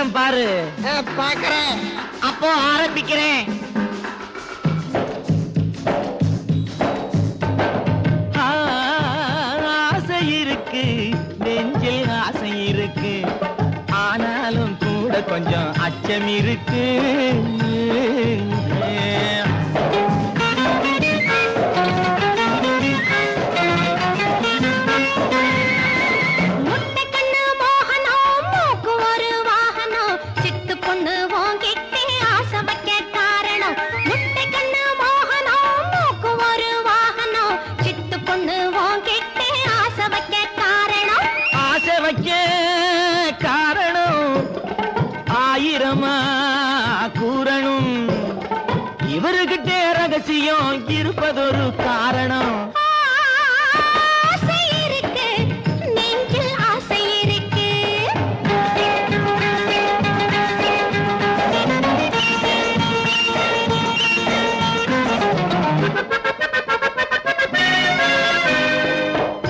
காட்டுறேன் பாரு. பாக்குறேன். அப்போ ஆரம்பிக்கிறேன். ஆசை இருக்கு, நெஞ்சில் ஆசை இருக்கு, ஆனாலும் கூட கொஞ்சம் அச்சம் இருக்கு. ஆயிரமா கூறணும், இவருகிட்டே ரகசியம் இருப்பதொரு காரணம்.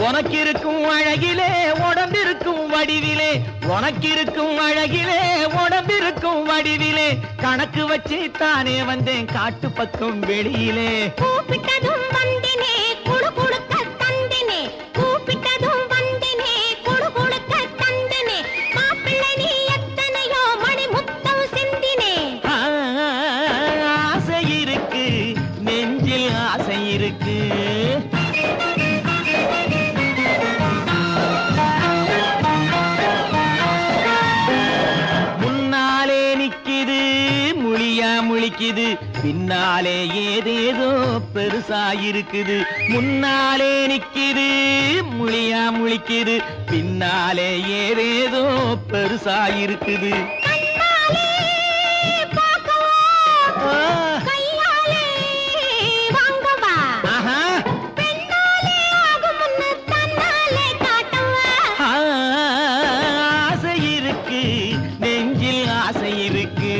உனக்கிருக்கும் அழகிலே உடம்பிருக்கும் வடிவிலே, உனக்கிருக்கும் அழகிலே உடம்பிருக்கும் வடிவிலே, கணக்கு வச்சு தானே வந்தேன் காட்டு பக்கம் வெளியிலே. கூப்பிட்டதும் வந்தினே குடு குடுக்க தந்தினே, கூப்பிட்டதும் வந்தினே குடு குடுக்க தந்தினே, மாப்பிள்ளை நீ எத்தனையோ மணி முத்தம் சிந்தினே. ஆசை இருக்கு, நெஞ்சில் ஆசை இருக்கு. முழிக்குது, பின்னாலே ஏதேதோ பெருசாயிருக்குது. முன்னாலே நிக்குது, முழியா முழிக்குது, பின்னாலே ஏதேதோ பெருசாயிருக்குது. ஆசை இருக்கு, நெஞ்சில் ஆசை இருக்கு.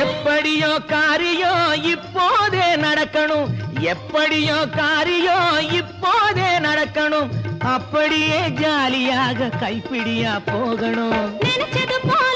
எப்படியோ காரியோ இப்போதே நடக்கணும், எப்படியோ காரியோ இப்போதே நடக்கணும், அப்படியே ஜாலியாக கைப்பிடியா போகணும். நினைச்சது போல